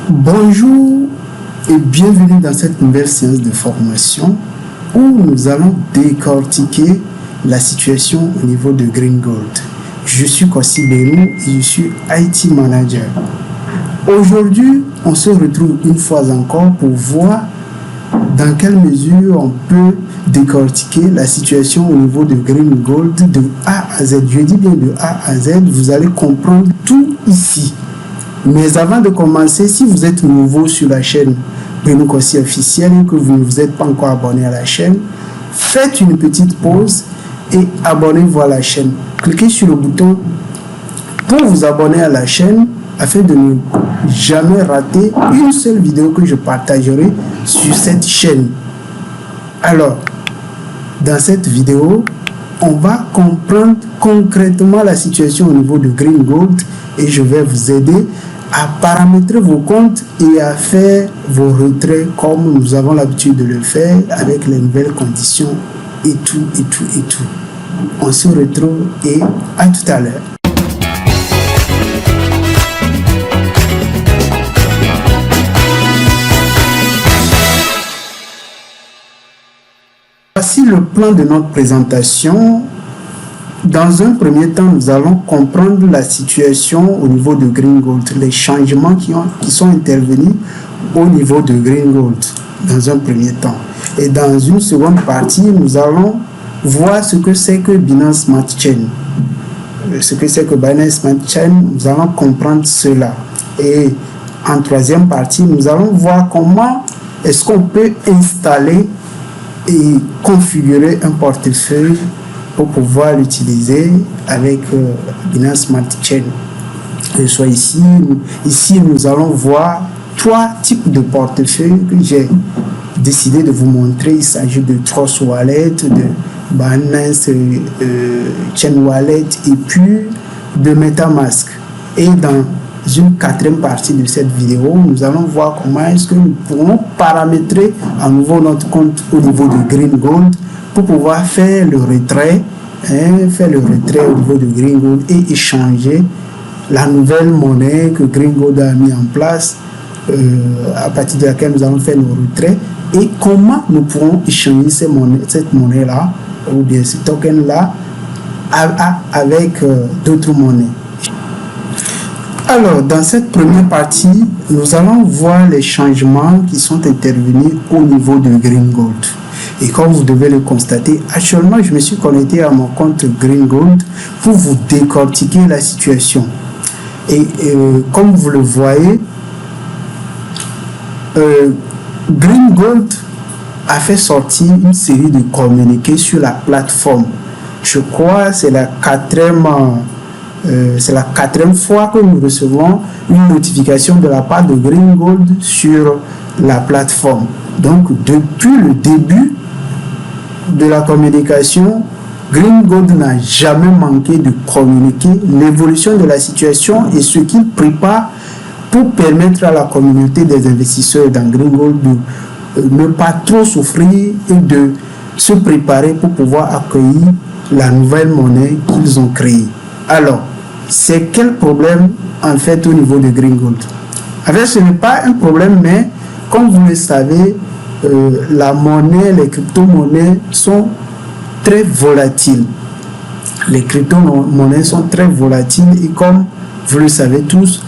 Bonjour et bienvenue dans cette nouvelle séance de formation où nous allons décortiquer la situation au niveau de Green Gold. Je suis Kossi Berou et je suis IT Manager. Aujourd'hui, on se retrouve une fois encore pour voir dans quelle mesure on peut décortiquer la situation au niveau de Green Gold de A à Z. Je dis bien de A à Z, vous allez comprendre tout ici. Mais avant de commencer, si vous êtes nouveau sur la chaîne Berou Kossi officielle et que vous ne vous êtes pas encore abonné à la chaîne, faites une petite pause et abonnez-vous à la chaîne. Cliquez sur le bouton pour vous abonner à la chaîne afin de ne jamais rater une seule vidéo que je partagerai sur cette chaîne. Alors, dans cette vidéo, on va comprendre concrètement la situation au niveau de Green Gold et je vais vous aider à paramétrer vos comptes et à faire vos retraits comme nous avons l'habitude de le faire avec les nouvelles conditions et tout. On se retrouve et à tout à l'heure. Voici le plan de notre présentation. Dans un premier temps, nous allons comprendre la situation au niveau de Green Gold, les changements qui sont intervenus au niveau de Green Gold dans un premier temps. Et dans une seconde partie, nous allons voir ce que c'est que Binance Smart Chain. Ce que c'est que Binance Smart Chain, nous allons comprendre cela. Et en troisième partie, nous allons voir comment est-ce qu'on peut installer et configurer un portefeuille pour pouvoir l'utiliser avec Binance Smart Chain. Que soit ici, nous allons voir trois types de portefeuilles que j'ai décidé de vous montrer. Il s'agit de Trust Wallet, de Binance Chain Wallet et puis de MetaMask. Et dans une quatrième partie de cette vidéo, nous allons voir comment est-ce que nous pourrons paramétrer à nouveau notre compte au niveau de Green Gold pour pouvoir faire le retrait, au niveau de Green Gold et échanger la nouvelle monnaie que Green Gold a mis en place, à partir de laquelle nous allons faire nos retraits, et comment nous pourrons échanger cette monnaie-là, ou bien ce token-là, avec d'autres monnaies. Alors, dans cette première partie, nous allons voir les changements qui sont intervenus au niveau de Green Gold. Et comme vous devez le constater, actuellement, je me suis connecté à mon compte Green Gold pour vous décortiquer la situation. Et comme vous le voyez, Green Gold a fait sortir une série de communiqués sur la plateforme. Je crois que c'est la quatrième fois que nous recevons une notification de la part de Green Gold sur la plateforme. Donc, depuis le début de la communication, Green Gold n'a jamais manqué de communiquer l'évolution de la situation et ce qu'il prépare pour permettre à la communauté des investisseurs dans Green Gold de ne pas trop souffrir et de se préparer pour pouvoir accueillir la nouvelle monnaie qu'ils ont créée. Alors, c'est quel problème en fait au niveau de Green Gold? En fait, ce n'est pas un problème, mais comme vous le savez, la monnaie, les crypto-monnaies sont très volatiles. Les crypto-monnaies sont très volatiles et comme vous le savez tous,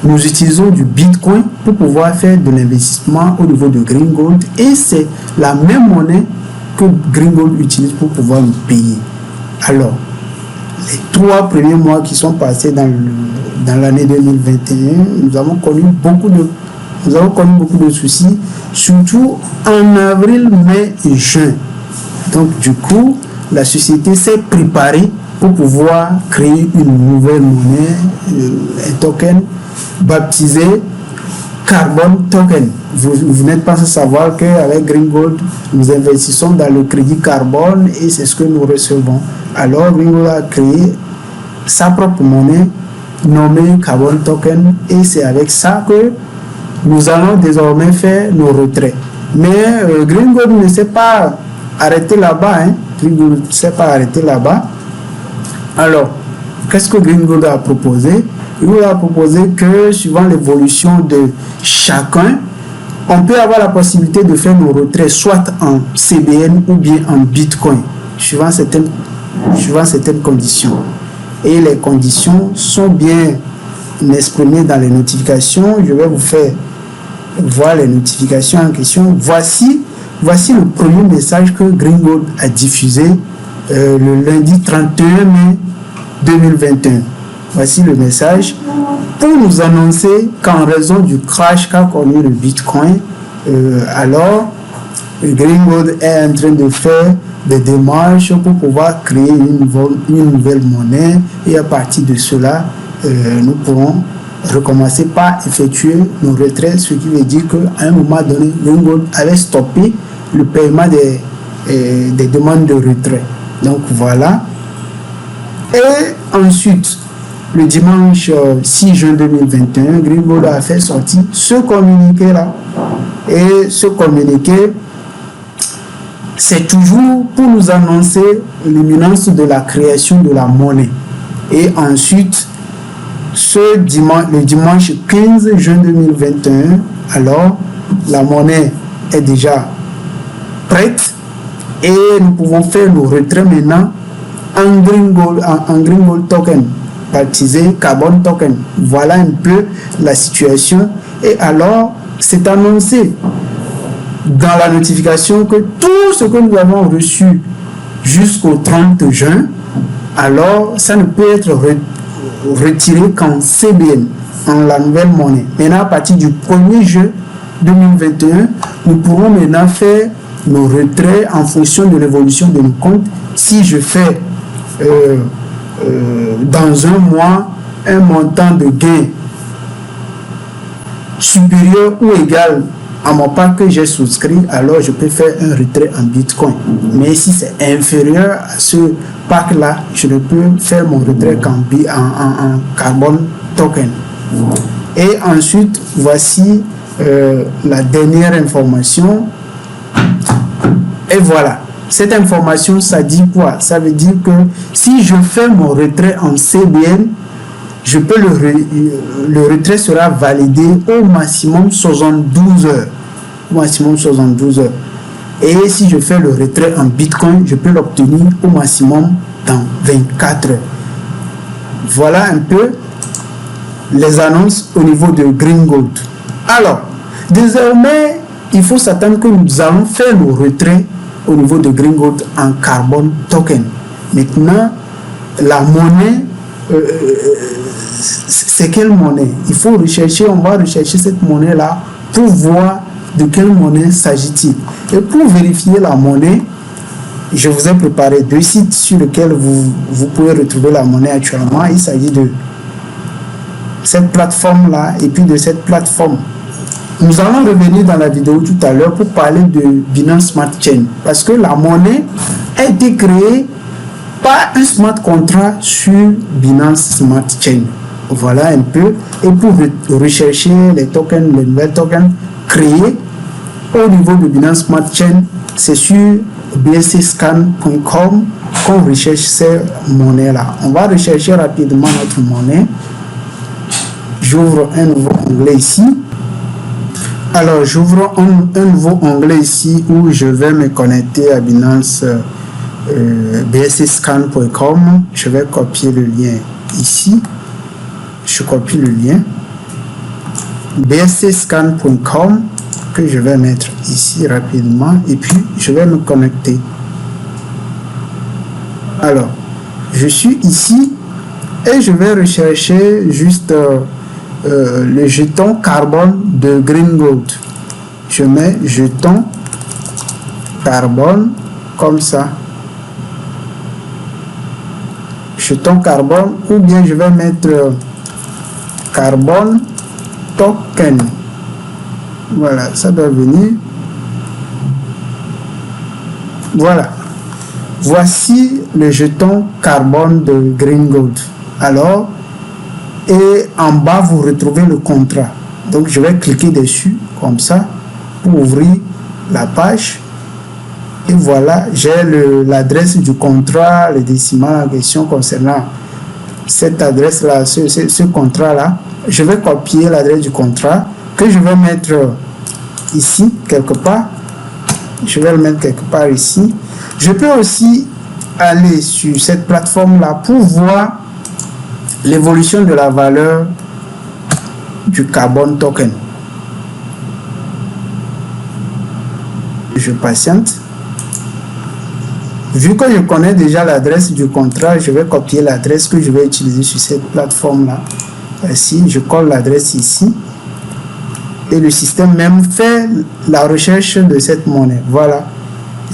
nous utilisons du Bitcoin pour pouvoir faire de l'investissement au niveau de Green Gold et c'est la même monnaie que Green Gold utilise pour pouvoir nous payer. Alors, les 3 premiers mois qui sont passés dans l'année 2021, nous avons connu beaucoup de soucis, surtout en avril, mai et juin. Donc du coup, la société s'est préparée pour pouvoir créer une nouvelle monnaie, un token baptisé Carbon Token. Vous n'êtes pas sans savoir qu'avec Green Gold, nous investissons dans le crédit carbone et c'est ce que nous recevons. Alors Green Gold a créé sa propre monnaie nommée Carbon Token et c'est avec ça que nous allons désormais faire nos retraits. Mais Green Gold ne s'est pas arrêté là-bas. Green Gold ne s'est pas arrêté là-bas. Alors, qu'est-ce que Green Gold a proposé? il vous a proposé que suivant l'évolution de chacun, on peut avoir la possibilité de faire nos retraits soit en CBN ou bien en Bitcoin, suivant certaines conditions. Et les conditions sont bien exprimées dans les notifications. Je vais vous faire voir les notifications en question. Voici le premier message que Greengold a diffusé le lundi 31 mai 2021. Voici le message pour nous annoncer qu'en raison du crash qu'a connu le Bitcoin, alors Greengold est en train de faire des démarches pour pouvoir créer une nouvelle monnaie, et à partir de cela, nous pourrons recommencer par effectuer nos retraits, ce qui veut dire qu'à un moment donné, Greengold avait stoppé le paiement des demandes de retrait. Donc voilà. Et ensuite, le dimanche 6 juin 2021, Greengold a fait sortir ce communiqué-là. Et ce communiqué, c'est toujours pour nous annoncer l'imminence de la création de la monnaie. Et ensuite, le dimanche 15 juin 2021, alors, la monnaie est déjà prête et nous pouvons faire le retrait maintenant en Greengold token, baptisé Carbon Token. Voilà un peu la situation. Et alors, c'est annoncé dans la notification que tout ce que nous avons reçu jusqu'au 30 juin, alors ça ne peut être retiré qu'en CBN, en la nouvelle monnaie. Maintenant, à partir du 1er juin 2021, nous pourrons maintenant faire nos retraits en fonction de l'évolution de nos comptes. Si je fais dans un mois un montant de gain supérieur ou égal à mon pack que j'ai souscrit, alors je peux faire un retrait en Bitcoin. Mais si c'est inférieur à ce pack-là, je ne peux faire mon retrait qu'en Carbon Token. Et ensuite, voici la dernière information. Et voilà. Cette information, ça dit quoi? Ça veut dire que si je fais mon retrait en CBN, je peux le retrait sera validé au maximum 72 heures. Au maximum 72 heures. Et si je fais le retrait en Bitcoin, je peux l'obtenir au maximum dans 24 heures. Voilà un peu les annonces au niveau de Greengold. Alors, désormais, il faut s'attendre que nous allons faire le retrait au niveau de Greengold en Carbon Token. Maintenant, la monnaie, c'est quelle monnaie? Il faut rechercher, on va rechercher cette monnaie-là pour voir de quelle monnaie s'agit-il. Et pour vérifier la monnaie, je vous ai préparé 2 sites sur lesquels vous pouvez retrouver la monnaie actuellement. Il s'agit de cette plateforme-là et puis de cette plateforme. Nous allons revenir dans la vidéo tout à l'heure pour parler de Binance Smart Chain, parce que la monnaie a été créée par un smart contract sur Binance Smart Chain. Voilà un peu. Et pour rechercher les tokens, les nouvelles tokens créés au niveau de Binance Smart Chain, c'est sur bscscan.com qu'on recherche ces monnaies-là. On va rechercher rapidement notre monnaie. J'ouvre un nouveau onglet ici. Alors, j'ouvre un nouveau onglet ici où je vais me connecter à Binance bscscan.com. Je vais copier le lien ici. Je copie le lien bscscan.com que je vais mettre ici rapidement et puis je vais me connecter. Alors, je suis ici et je vais rechercher juste le jeton carbone de Greengold. Je mets jeton carbone comme ça. Jeton carbone, ou bien je vais mettre carbone token. Voilà, ça doit venir. Voilà. Voici le jeton carbone de Greengold. Alors, et en bas, vous retrouvez le contrat. Donc, je vais cliquer dessus, comme ça, pour ouvrir la page. Et voilà, j'ai l'adresse du contrat, les décimales en question concernant cette adresse-là, ce contrat-là. Je vais copier l'adresse du contrat que je vais mettre ici, quelque part. Je vais le mettre quelque part ici. Je peux aussi aller sur cette plateforme-là pour voir l'évolution de la valeur du carbone token. Je patiente. Vu que je connais déjà l'adresse du contrat, je vais copier l'adresse que je vais utiliser sur cette plateforme-là. Ici, je colle l'adresse ici. Et le système même fait la recherche de cette monnaie. Voilà.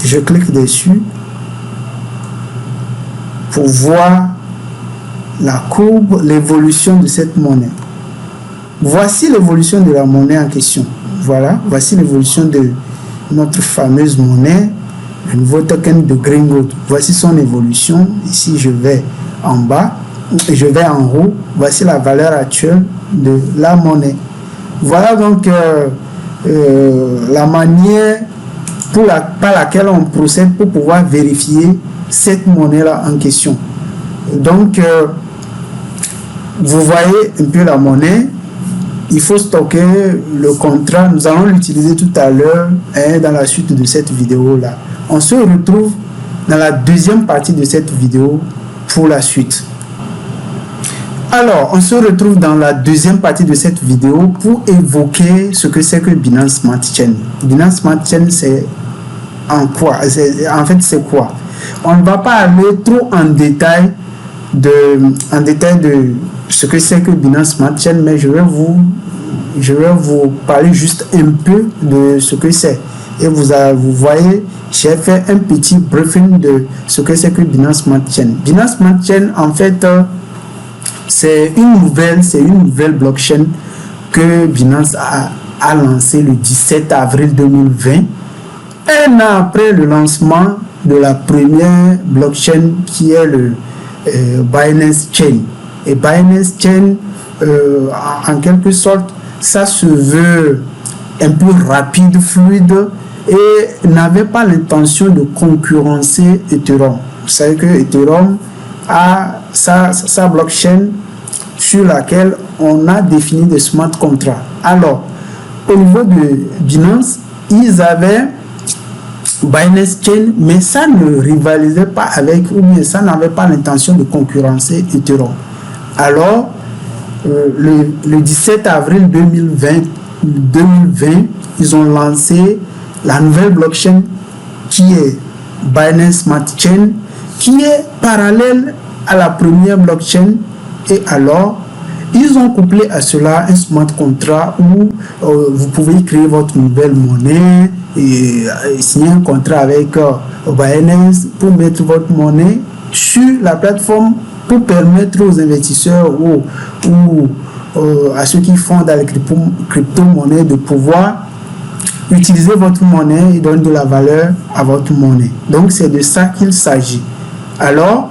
Je clique dessus pour voir la courbe, l'évolution de cette monnaie. Voici l'évolution de la monnaie en question. Voilà. Voici l'évolution de notre fameuse monnaie, le nouveau token de Greengold. Voici son évolution. Ici, je vais en bas, je vais en haut. Voici la valeur actuelle de la monnaie. Voilà donc la manière par laquelle on procède pour pouvoir vérifier cette monnaie-là en question. Donc, vous voyez un peu la monnaie. Il faut stocker le contrat. Nous allons l'utiliser tout à l'heure dans la suite de cette vidéo-là. On se retrouve dans la deuxième partie de cette vidéo pour la suite. Alors, on se retrouve dans la deuxième partie de cette vidéo pour évoquer ce que c'est que Binance Smart Chain. Binance Smart Chain, c'est en quoi? En fait, c'est quoi? On ne va pas aller trop en détail de ce que c'est que Binance Smart Chain, mais je vais vous parler juste un peu de ce que c'est. Et vous voyez, j'ai fait un petit briefing de ce que c'est que Binance Smart Chain. Binance Smart Chain, en fait, c'est une nouvelle blockchain que Binance a lancée le 17 avril 2020, un an après le lancement de la première blockchain qui est le Binance Chain. Et Binance Chain, en quelque sorte, ça se veut un peu rapide, fluide, et n'avait pas l'intention de concurrencer Ethereum. Vous savez que Ethereum a sa blockchain sur laquelle on a défini des smart contracts. Alors, au niveau de Binance, ils avaient Binance Chain, mais ça ne rivalisait pas avec, ou bien ça n'avait pas l'intention de concurrencer Ethereum. Alors, le 17 avril 2020, ils ont lancé la nouvelle blockchain qui est Binance Smart Chain, qui est parallèle à la première blockchain. Et alors, ils ont couplé à cela un smart contract où vous pouvez créer votre nouvelle monnaie et signer un contrat avec Binance pour mettre votre monnaie sur la plateforme pour permettre aux investisseurs ou à ceux qui font dans les crypto-monnaies de pouvoir utiliser votre monnaie et donner de la valeur à votre monnaie. Donc, c'est de ça qu'il s'agit. Alors,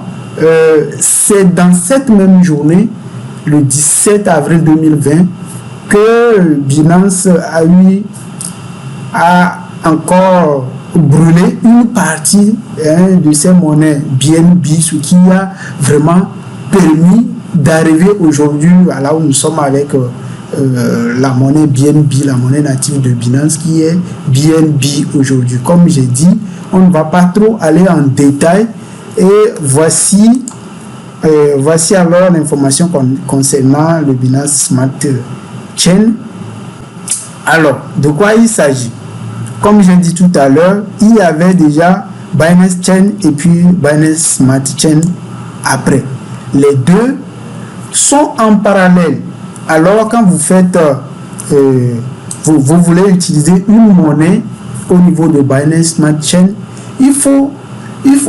c'est dans cette même journée, le 17 avril 2020, que Binance a encore brûlé une partie de ces monnaies BNB, ce qui a vraiment permis d'arriver aujourd'hui à là où nous sommes avec la monnaie BNB, la monnaie native de Binance qui est BNB aujourd'hui. Comme j'ai dit, on ne va pas trop aller en détail. Et voici alors l'information concernant le Binance Smart Chain. Alors, de quoi il s'agit? Comme j'ai dit tout à l'heure, il y avait déjà Binance Chain et puis Binance Smart Chain après. Les deux sont en parallèle. Alors, quand vous faites, vous voulez utiliser une monnaie au niveau de Binance Smart Chain, il faut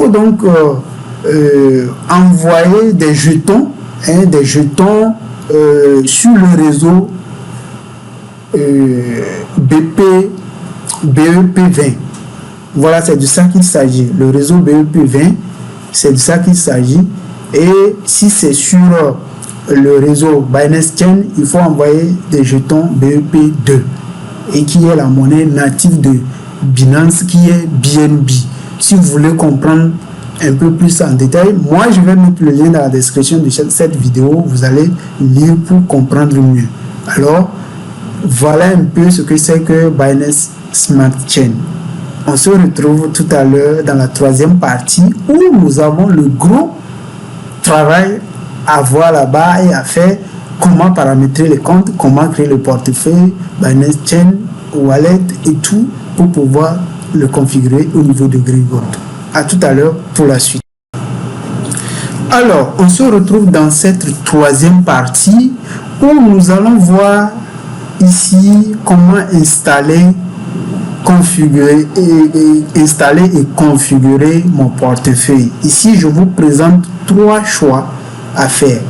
donc envoyer des jetons, sur le réseau BEP20. Voilà, c'est de ça qu'il s'agit. Le réseau BEP20, c'est de ça qu'il s'agit. Et si c'est sur le réseau Binance Chain, il faut envoyer des jetons BEP2, et qui est la monnaie native de Binance, qui est BNB. Si vous voulez comprendre un peu plus en détail, moi je vais mettre le lien dans la description de cette vidéo. Vous allez lire pour comprendre mieux. Alors, voilà un peu ce que c'est que Binance Smart Chain. On se retrouve tout à l'heure dans la troisième partie où nous avons le gros travail à voir là-bas et à faire. Comment paramétrer les comptes, comment créer le portefeuille, Binance Chain, Wallet et tout pour pouvoir le configurer au niveau de GreenGold. À tout à l'heure pour la suite. Alors, on se retrouve dans cette troisième partie où nous allons voir ici comment installer, configurer et configurer mon portefeuille. Ici, je vous présente trois choix à faire.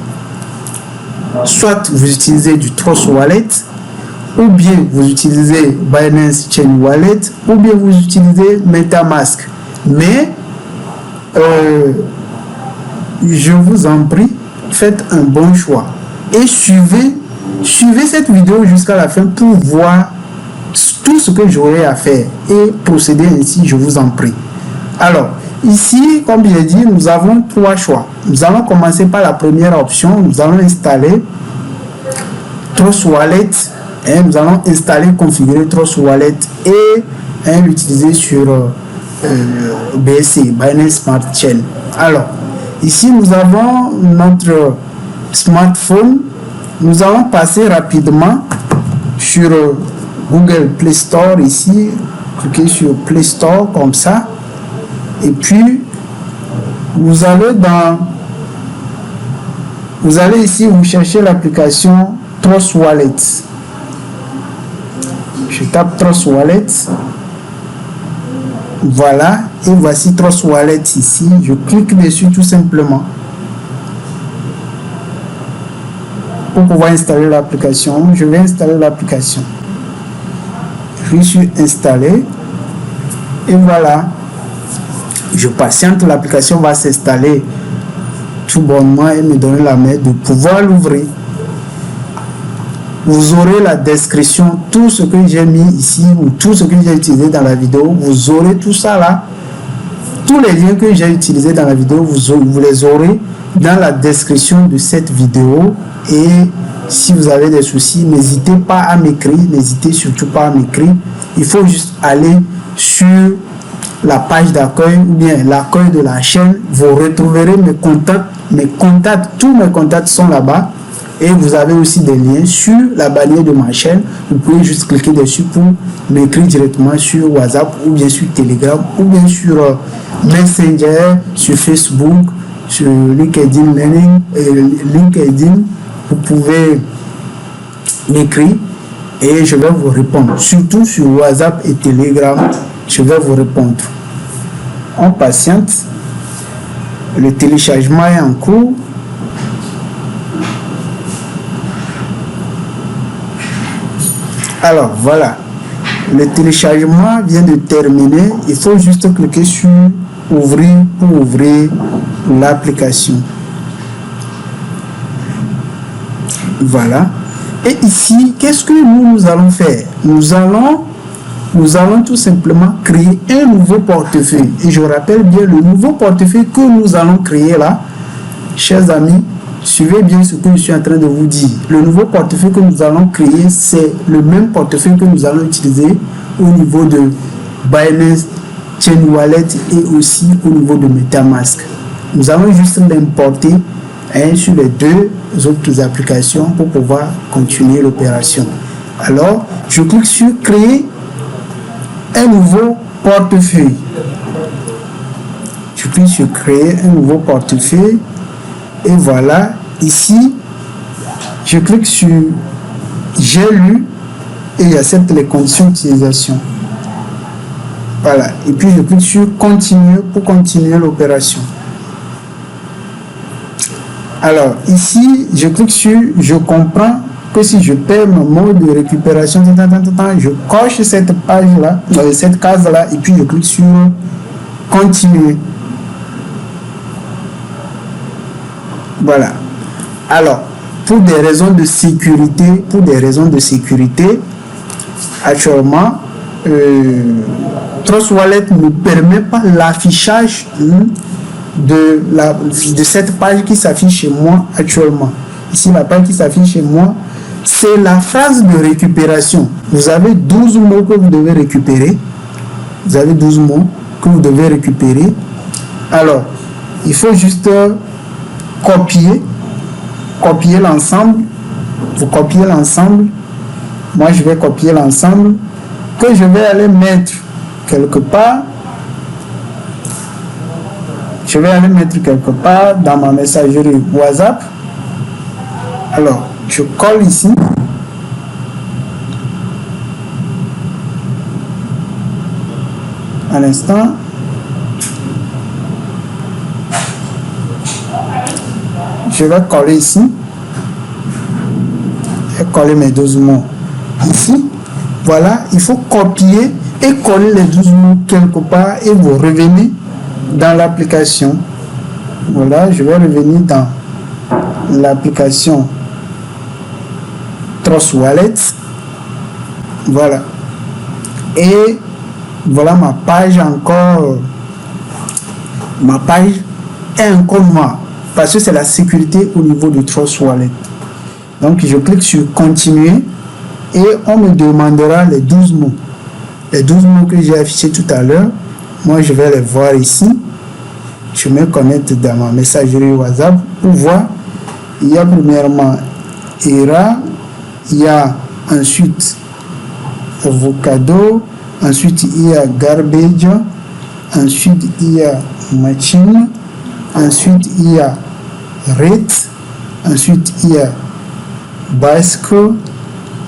Soit vous utilisez du Trust Wallet, ou bien vous utilisez Binance Chain Wallet, ou bien vous utilisez MetaMask. Mais je vous en prie, faites un bon choix et suivez cette vidéo jusqu'à la fin pour voir tout ce que j'aurai à faire et procéder ainsi, je vous en prie. Alors, ici, comme j'ai dit, nous avons trois choix. Nous allons commencer par la première option. Nous allons installer Trust Wallet. Nous allons installer, configurer Trust Wallet et l'utiliser sur BSC, Binance Smart Chain. Alors, ici, nous avons notre smartphone. Nous allons passer rapidement sur Google Play Store ici. Cliquez sur Play Store comme ça. Et puis, vous allez ici, vous cherchez l'application Trust Wallet. Je tape Trust Wallet. Voilà. Et voici Trust Wallet ici. Je clique dessus tout simplement. Pour pouvoir installer l'application. Je vais installer l'application. Je suis installé. Et voilà. Je patiente, l'application va s'installer tout bonnement et me donner la main de pouvoir l'ouvrir. Vous aurez la description, tout ce que j'ai mis ici ou tout ce que j'ai utilisé dans la vidéo, vous aurez tout ça là. Tous les liens que j'ai utilisés dans la vidéo, vous les aurez dans la description de cette vidéo. Et si vous avez des soucis, n'hésitez pas à m'écrire, n'hésitez surtout pas à m'écrire. Il faut juste aller sur la page d'accueil ou bien l'accueil de la chaîne. Vous retrouverez mes contacts, tous mes contacts sont là-bas. Et vous avez aussi des liens sur la bannière de ma chaîne. Vous pouvez juste cliquer dessus pour m'écrire directement sur WhatsApp ou bien sur Telegram ou bien sur Messenger, sur Facebook, sur LinkedIn Learning, LinkedIn. Vous pouvez m'écrire et je vais vous répondre. Surtout sur WhatsApp et Telegram, je vais vous répondre. On patiente. Le téléchargement est en cours. Alors voilà, le téléchargement vient de terminer. Il faut juste cliquer sur ouvrir pour ouvrir l'application. Voilà. Et ici, qu'est-ce que nous allons faire? Nous allons tout simplement créer un nouveau portefeuille. Et je rappelle bien le nouveau portefeuille que nous allons créer là, chers amis. Suivez bien ce que je suis en train de vous dire. Le nouveau portefeuille que nous allons créer, c'est le même portefeuille que nous allons utiliser au niveau de Binance Chain Wallet et aussi au niveau de MetaMask. Nous allons juste l'importer sur les deux autres applications pour pouvoir continuer l'opération. Alors, je clique sur créer un nouveau portefeuille. Je clique sur créer un nouveau portefeuille. Et voilà, ici, je clique sur j'ai lu et j'accepte les conditions d'utilisation. Voilà, et puis je clique sur continuer pour continuer l'opération. Alors, ici, je clique sur je comprends que si je perds mon mode de récupération, je coche cette page-là, cette case-là, et puis je clique sur continuer. Voilà. Alors, pour des raisons de sécurité, actuellement, Trust Wallet ne permet pas l'affichage de cette page qui s'affiche chez moi actuellement. Ici, la page qui s'affiche chez moi, c'est la phrase de récupération. Vous avez 12 mots que vous devez récupérer. Vous avez 12 mots que vous devez récupérer. Alors, il faut juste copier l'ensemble. Vous copiez l'ensemble. Moi, je vais copier l'ensemble que je vais aller mettre quelque part. Je vais aller mettre quelque part dans ma messagerie WhatsApp. Alors, je colle ici. Un instant. Je vais coller ici. Je vais coller mes 12 mots ici. Voilà, il faut copier et coller les 12 mots quelque part et vous revenez dans l'application. Voilà, je vais revenir dans l'application Trust Wallet. Voilà. Et voilà ma page encore. Ma page est encore noire parce que c'est la sécurité au niveau du Trust Wallet. Donc je clique sur continuer et on me demandera les 12 mots. Les 12 mots que j'ai affichés tout à l'heure. Moi je vais les voir ici. Je me connecte dans ma messagerie WhatsApp pour voir. Il y a premièrement ERA, il y a ensuite Avocado, ensuite il y a Garbage, ensuite il y a Machine, ensuite il y a Rate, ensuite il y a Bicycle,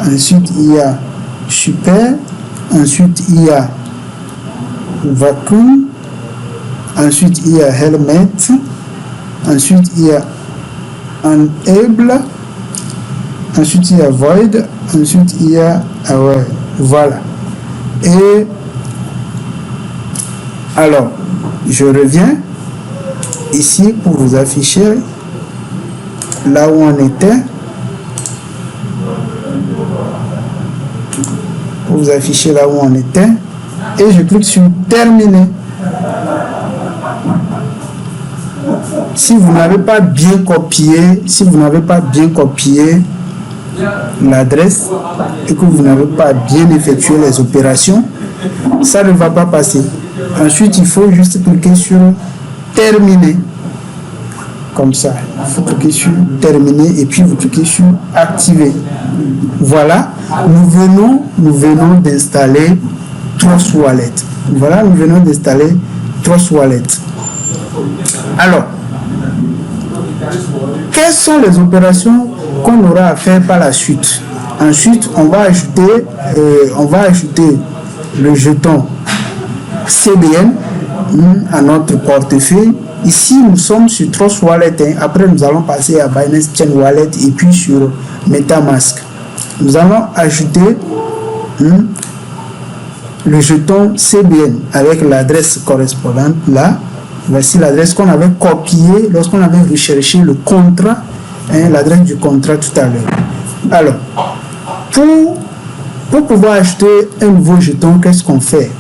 ensuite il y a Super, ensuite il y a Vacuum, ensuite il y a Helmet, ensuite il y a Enable, ensuite il y a Void, ensuite il y a Aware. Voilà. Et alors, je reviens ici pour vous afficher là où on était. Pour vous afficher là où on était. Et je clique sur terminer. Si vous n'avez pas bien copié, l'adresse et que vous n'avez pas bien effectué les opérations, ça ne va pas passer. Ensuite, il faut juste cliquer sur terminer. Comme ça. Il faut cliquer sur terminer et puis vous cliquez sur activer. Voilà. Nous venons d'installer Trust Wallet. Voilà, nous venons d'installer Trust Wallet. Alors, quelles sont les opérations qu'on aura à faire par la suite? Ensuite, on va ajouter le jeton CBN à notre portefeuille. Ici, nous sommes sur Trust Wallet. Après, nous allons passer à Binance Chain Wallet et puis sur MetaMask. Nous allons ajouter le jeton CBN avec l'adresse correspondante là. Voici l'adresse qu'on avait copiée lorsqu'on avait recherché le contrat, l'adresse du contrat tout à l'heure. Alors, pour pouvoir acheter un nouveau jeton, qu'est-ce qu'on fait?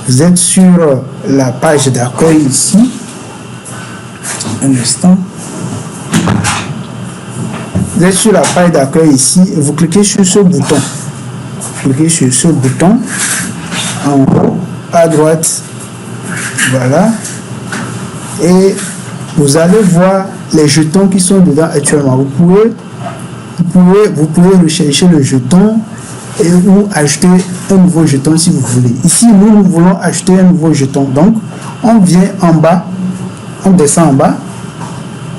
Vous êtes sur la page d'accueil ici. Un instant. Vous êtes sur la page d'accueil ici et vous cliquez sur ce bouton. Cliquez sur ce bouton en haut à droite. Voilà. Et vous allez voir les jetons qui sont dedans actuellement. Vous pouvez rechercher le jeton et ou acheter un nouveau jeton si vous voulez. Ici, nous voulons acheter un nouveau jeton. Donc, on vient en bas, on descend en bas.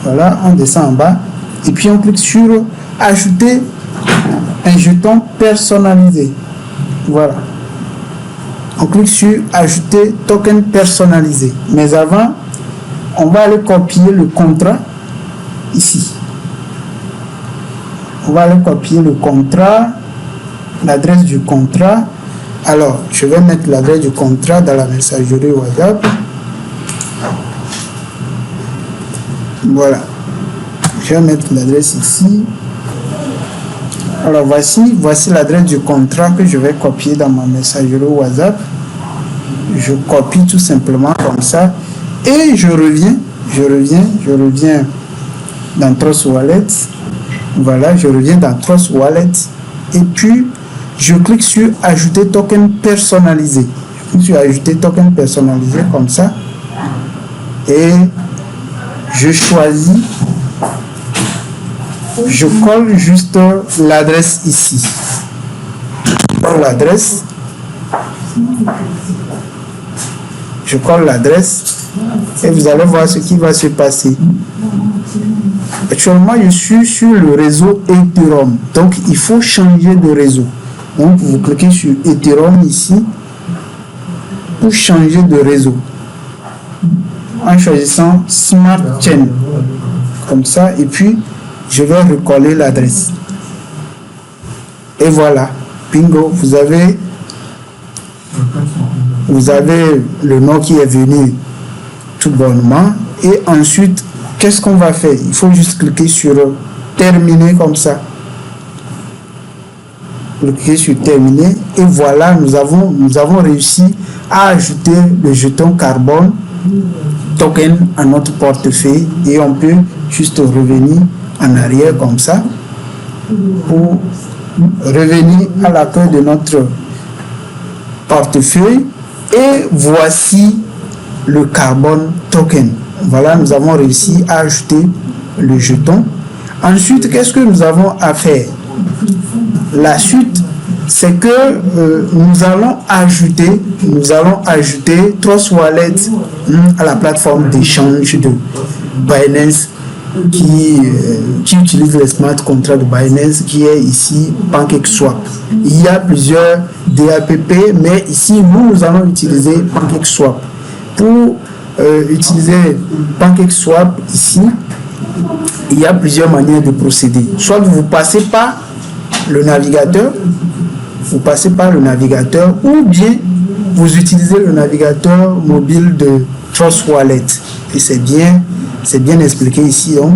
Voilà, on descend en bas. Et puis, on clique sur ajouter un jeton personnalisé. Voilà. On clique sur ajouter token personnalisé. Mais avant, on va aller copier le contrat ici. On va aller copier le contrat, l'adresse du contrat. Alors, je vais mettre l'adresse du contrat dans la messagerie WhatsApp. Voilà. Je vais mettre l'adresse ici. Alors, voici l'adresse du contrat que je vais copier dans ma messagerie WhatsApp. Je copie tout simplement comme ça. Et je reviens je reviens dans Trust Wallet. Voilà, je reviens dans Trust Wallet et puis je clique sur ajouter token personnalisé. Je clique sur ajouter token personnalisé comme ça et je choisis, je colle juste l'adresse ici. L'adresse, je colle l'adresse et vous allez voir ce qui va se passer. Actuellement, je suis sur le réseau Ethereum, donc il faut changer de réseau. Donc vous cliquez sur Ethereum ici pour changer de réseau en choisissant Smart Chain comme ça, et puis je vais recoller l'adresse et voilà, bingo, vous avez le nom qui est venu tout bonnement. Et ensuite, qu'est-ce qu'on va faire? Il faut juste cliquer sur terminer comme ça. Cliquez sur terminer et voilà, nous avons réussi à ajouter le jeton carbone token à notre portefeuille et on peut juste revenir en arrière comme ça pour revenir à l'accueil de notre portefeuille. Et voici le carbone token. Voilà, nous avons réussi à ajouter le jeton. Ensuite, qu'est-ce que nous avons à faire? La suite, c'est que nous allons ajouter Trust Wallet à la plateforme d'échange de Binance qui utilise les smart contracts de Binance, qui est ici PancakeSwap. Il y a plusieurs DAPP, mais ici nous allons utiliser PancakeSwap. Pour utiliser PancakeSwap ici, il y a plusieurs manières de procéder. Soit vous passez par le navigateur, ou bien vous utilisez le navigateur mobile de Trust Wallet. Et c'est bien expliqué ici. Donc,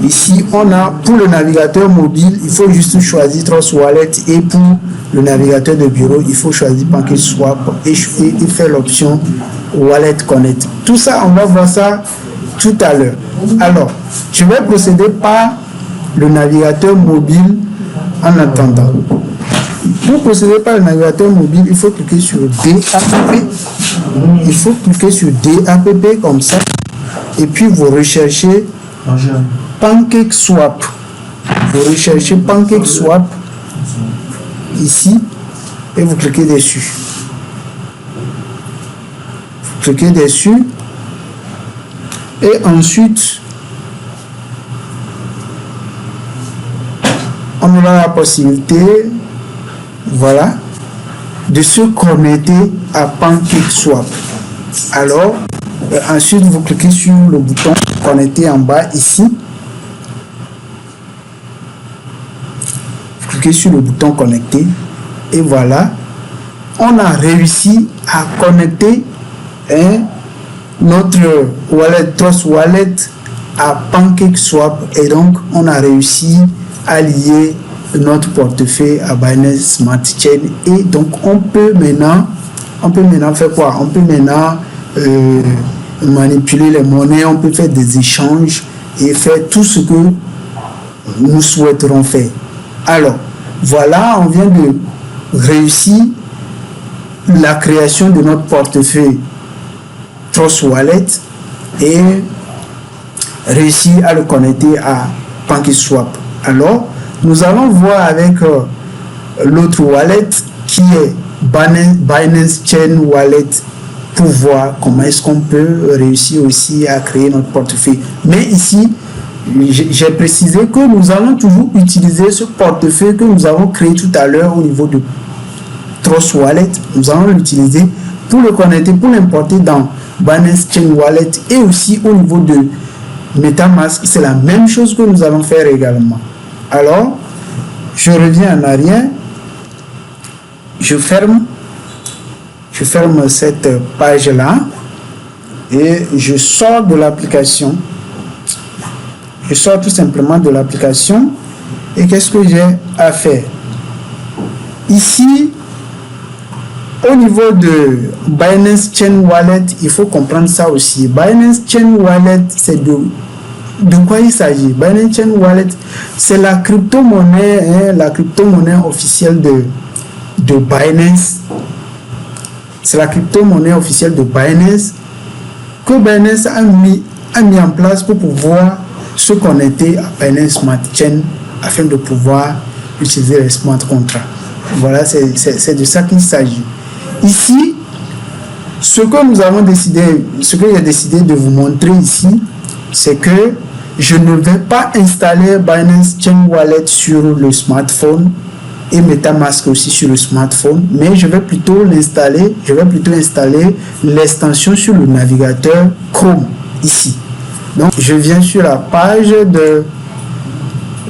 ici, on a pour le navigateur mobile, il faut juste choisir Trust Wallet, et pour le navigateur de bureau, il faut choisir PancakeSwap et faire l'option Wallet Connect. Tout ça, on va voir ça tout à l'heure. Alors, je vais procéder par le navigateur mobile en attendant. Pour procéder par le navigateur mobile, il faut cliquer sur DAPP. Il faut cliquer sur DAPP comme ça. Et puis vous recherchez PancakeSwap. Vous recherchez PancakeSwap ici et vous cliquez dessus. Vous cliquez dessus et ensuite on aura la possibilité, voilà, de se connecter à PancakeSwap. Alors, ensuite, vous cliquez sur le bouton connecter en bas ici. Vous cliquez sur le bouton connecter et voilà, on a réussi à connecter notre wallet, Trust Wallet, à PancakeSwap, et donc on a réussi à lier notre portefeuille à Binance Smart Chain. Et donc on peut maintenant faire quoi? On peut maintenant manipuler les monnaies, on peut faire des échanges et faire tout ce que nous souhaiterons faire. Alors voilà, on vient de réussir la création de notre portefeuille Trust Wallet et réussir à le connecter à PancakeSwap. Alors nous allons voir avec l'autre wallet qui est Binance Chain Wallet pour voir comment est-ce qu'on peut réussir aussi à créer notre portefeuille. Mais ici, j'ai précisé que nous allons toujours utiliser ce portefeuille que nous avons créé tout à l'heure au niveau de Trust Wallet. Nous allons l'utiliser pour le connecter, pour l'importer dans Binance Chain Wallet et aussi au niveau de MetaMask. C'est la même chose que nous allons faire également. Alors, je reviens en arrière, je ferme cette page-là et je sors de l'application. Je sors tout simplement de l'application et qu'est-ce que j'ai à faire? Ici, Au niveau de Binance Chain Wallet, il faut comprendre ça aussi. Binance Chain Wallet, c'est de quoi il s'agit? Binance Chain Wallet, c'est la crypto-monnaie, la crypto-monnaie officielle de Binance. C'est la crypto-monnaie officielle de Binance que Binance a mis en place pour pouvoir se connecter à Binance Smart Chain afin de pouvoir utiliser les smart contracts. Voilà, c'est de ça qu'il s'agit. Ici, ce que j'ai décidé de vous montrer ici, c'est que je ne vais pas installer Binance Chain Wallet sur le smartphone et MetaMask aussi sur le smartphone, mais je vais plutôt installer l'extension sur le navigateur Chrome ici. Donc, je viens sur la page de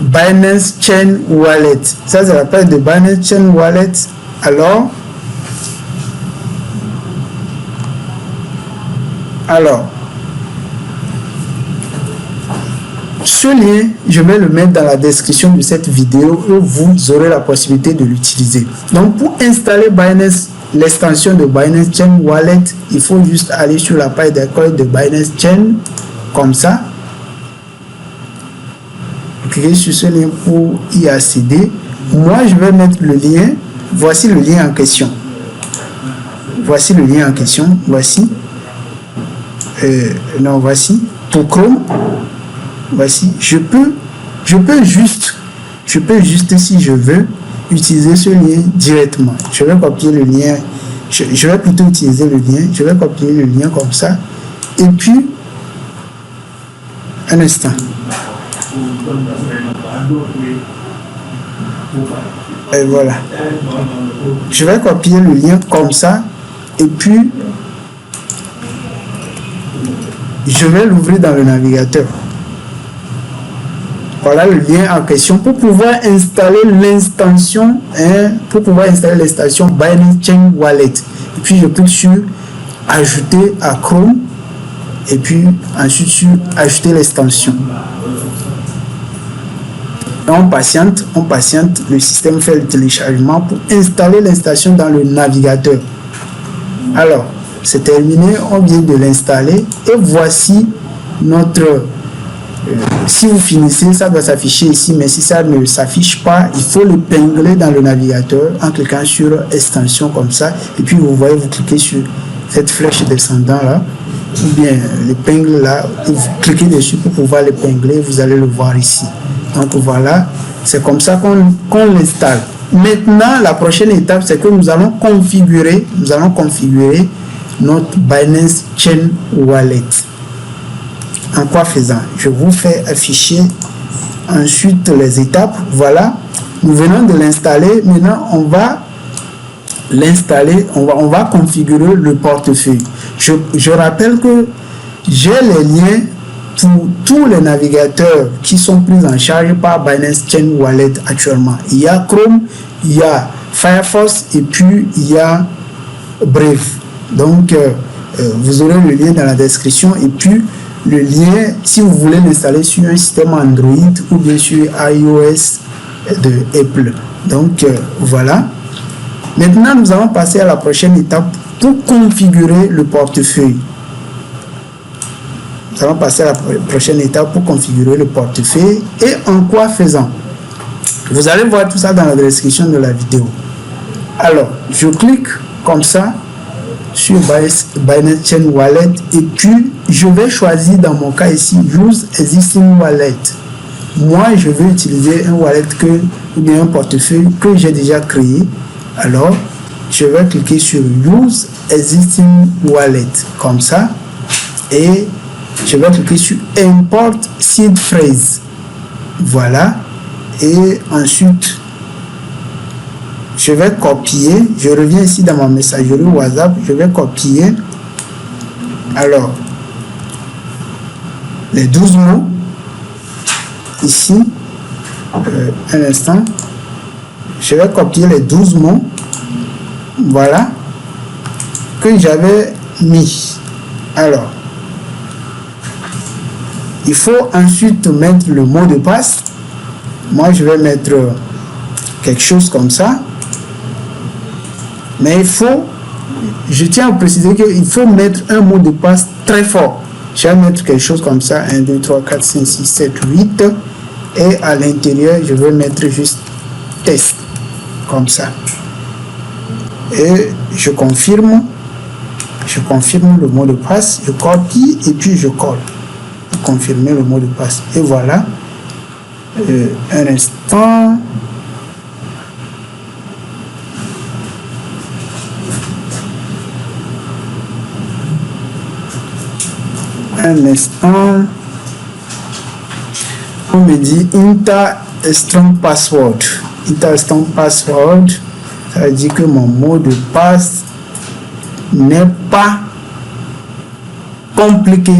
Binance Chain Wallet. Ça, c'est la page de Binance Chain Wallet. Alors, ce lien, je vais le mettre dans la description de cette vidéo où vous aurez la possibilité de l'utiliser. Donc, pour installer l'extension de Binance Chain Wallet, il faut juste aller sur la page d'accueil de Binance Chain, comme ça. Cliquez sur ce lien pour y accéder. Moi, je vais mettre le lien. Voici le lien en question. Voici le lien en question. Voici. Voici. Pour Chrome. Voici. Je peux juste, si je veux, utiliser ce lien directement. Je vais copier le lien. Je vais plutôt utiliser le lien. Je vais copier le lien comme ça. Et puis, un instant. Et voilà. Je vais copier le lien comme ça. Et puis, je vais l'ouvrir dans le navigateur. Voilà le lien en question pour pouvoir installer l'extension, Binance Chain Wallet. Et puis, je clique sur ajouter à Chrome. Et puis, ensuite, sur ajouter l'extension. On patiente, le système fait le téléchargement pour installer l'extension dans le navigateur. Alors, c'est terminé, on vient de l'installer et voici notre... si vous finissez, ça doit s'afficher ici, mais si ça ne s'affiche pas, il faut l'épingler dans le navigateur en cliquant sur extension comme ça. Et puis vous voyez, vous cliquez sur cette flèche descendant là, ou bien l'épingle là, et vous cliquez dessus pour pouvoir l'épingler, vous allez le voir ici. Donc voilà, c'est comme ça qu'on l'installe. Maintenant, la prochaine étape, c'est que nous allons configurer notre Binance Chain Wallet. En quoi faisant? Je vous fais afficher ensuite les étapes. Voilà, nous venons de l'installer. Maintenant, on va l'installer, on va configurer le portefeuille. Je rappelle que j'ai les liens pour tous les navigateurs qui sont pris en charge par Binance Chain Wallet actuellement. Il y a Chrome, il y a Firefox et puis il y a Brave. Donc, vous aurez le lien dans la description et puis le lien si vous voulez l'installer sur un système Android ou bien sur iOS de Apple. Donc, voilà. Maintenant, nous allons passer à la prochaine étape pour configurer le portefeuille. Nous allons passer à la prochaine étape pour configurer le portefeuille. Et en quoi faisant? Vous allez voir tout ça dans la description de la vidéo. Alors, je clique comme ça sur Binance Chain Wallet et puis je vais choisir dans mon cas ici Use Existing Wallet. Moi, je vais utiliser un wallet ou bien un portefeuille que j'ai déjà créé. Alors, je vais cliquer sur Use Existing Wallet comme ça et je vais cliquer sur Import Seed Phrase. Voilà. Et ensuite, je vais copier. Je reviens ici dans ma messagerie WhatsApp. Je vais copier. Alors, les 12 mots. Ici, un instant. Je vais copier les 12 mots. Voilà. Que j'avais mis. Alors, il faut ensuite mettre le mot de passe. Moi, je vais mettre quelque chose comme ça. Mais il faut je tiens à préciser qu'il faut mettre un mot de passe très fort. Je vais mettre quelque chose comme ça, 1, 2, 3, 4, 5, 6, 7, 8. Et à l'intérieur, je vais mettre juste test, comme ça. Et je confirme le mot de passe, je copie et puis je colle. Confirmer le mot de passe. Et voilà. Un instant. Un instant. On me dit Enter strong password. Enter strong password. Ça veut dire que mon mot de passe n'est pas compliqué,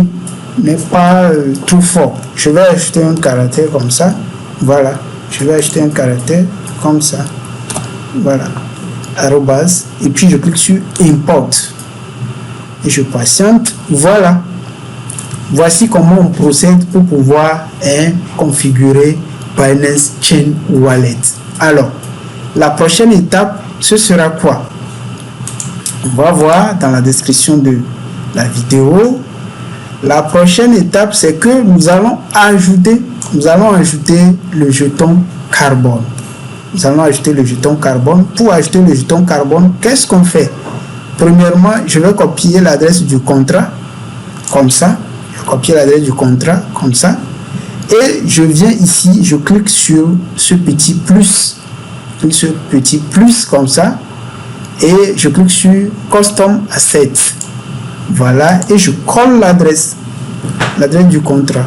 n'est pas trop fort. Je vais ajouter un caractère comme ça. Voilà. Je vais ajouter un caractère comme ça. Voilà. Arrobase. Et puis je clique sur Import. Et je patiente. Voilà. Voici comment on procède pour pouvoir configurer Binance Chain Wallet. Alors, la prochaine étape, ce sera quoi? On va voir dans la description de la vidéo. La prochaine étape, c'est que nous allons ajouter le jeton carbone. Nous allons ajouter le jeton carbone. Pour ajouter le jeton carbone, qu'est-ce qu'on fait? Premièrement, je vais copier l'adresse du contrat, comme ça. Je vais copier l'adresse du contrat, comme ça. Et je viens ici, je clique sur ce petit plus. Ce petit plus, comme ça. Et je clique sur Custom Asset. Voilà. Et je colle l'adresse du contrat.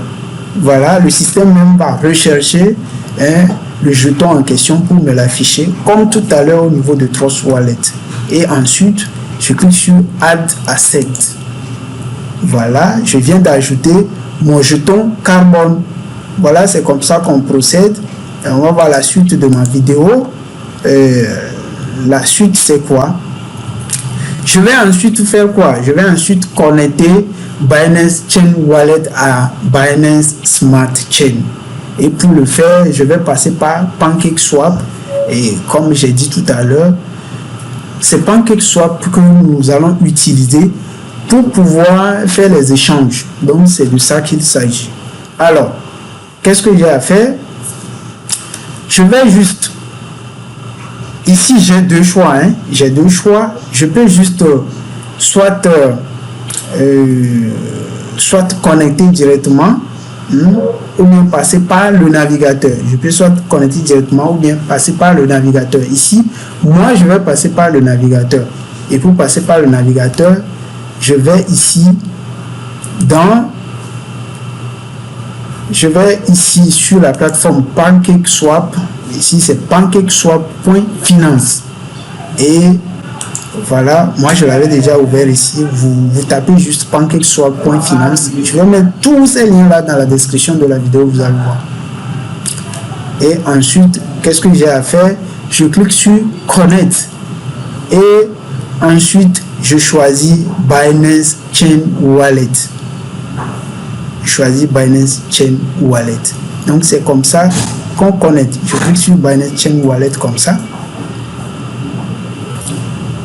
Voilà. Le système même va rechercher le jeton en question pour me l'afficher, comme tout à l'heure au niveau de Trust Wallet. Et ensuite, je clique sur Add Asset. Voilà. Je viens d'ajouter mon jeton carbone. Voilà. C'est comme ça qu'on procède. Et on va voir la suite de ma vidéo. La suite, c'est quoi? Je vais ensuite faire quoi? Je vais ensuite connecter Binance Chain Wallet à Binance Smart Chain. Et pour le faire, je vais passer par PancakeSwap. Et comme j'ai dit tout à l'heure, c'est PancakeSwap que nous allons utiliser pour pouvoir faire les échanges. Donc, c'est de ça qu'il s'agit. Alors, qu'est-ce que j'ai à faire? Je vais juste... Ici, j'ai deux choix. J'ai deux choix. Je peux juste soit connecter directement ou bien passer par le navigateur. Je peux soit connecter directement ou bien passer par le navigateur. Ici, moi, je vais passer par le navigateur. Et pour passer par le navigateur, je vais ici sur la plateforme PancakeSwap. Ici, c'est pancakeswap.finance. Et voilà, moi je l'avais déjà ouvert ici. Vous tapez juste pancakeswap.finance. Je vais mettre tous ces liens là dans la description de la vidéo, vous allez voir. Et ensuite, qu'est-ce que j'ai à faire? Je clique sur Connect. Et ensuite, je choisis Binance Chain Wallet. Je choisis Binance Chain Wallet. Donc, c'est comme ça qu'on connecte. Je clique sur Binance Chain Wallet comme ça.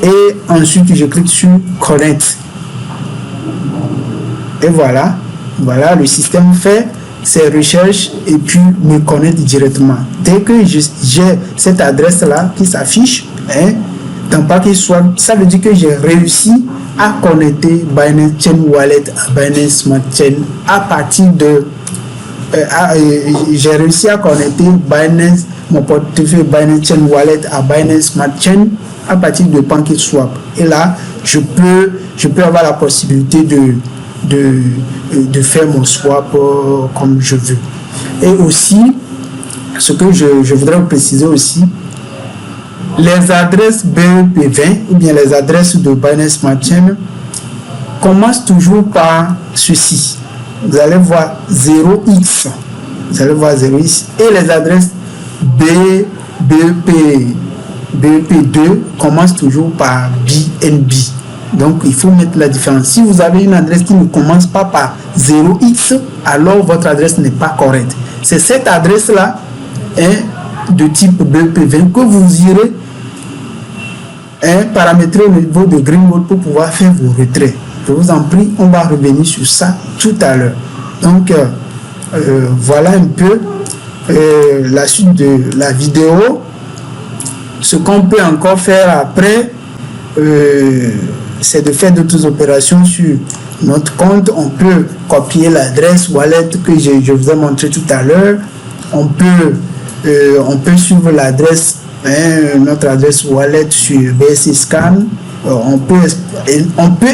Et ensuite, je clique sur Connect. Et voilà. Voilà, le système fait ses recherches et puis me connecte directement. Dès que j'ai cette adresse-là qui s'affiche, dans PancakeSwap, ça veut dire que j'ai réussi à connecter Binance Chain Wallet à Binance Smart Chain à partir de j'ai réussi à connecter mon portefeuille Binance Chain Wallet à Binance Smart Chain à partir de PancakeSwap. Et là, je peux avoir la possibilité de faire mon swap comme je veux. Et aussi, ce que je voudrais préciser aussi, les adresses BEP20 ou bien les adresses de Binance Smart Chain commencent toujours par ceci. Vous allez voir 0x. Vous allez voir 0x. Et les adresses BEP2 commencent toujours par BNB. Donc, il faut mettre la différence. Si vous avez une adresse qui ne commence pas par 0x, alors votre adresse n'est pas correcte. C'est cette adresse-là de type BEP20 que vous irez paramétrer le niveau de Greengold pour pouvoir faire vos retraits. Je vous en prie, on va revenir sur ça tout à l'heure. Donc, voilà un peu la suite de la vidéo. Ce qu'on peut encore faire après, c'est de faire d'autres opérations sur notre compte. On peut copier l'adresse wallet que je vous ai montré tout à l'heure. On peut suivre l'adresse, notre adresse wallet sur BSC Scan. On peut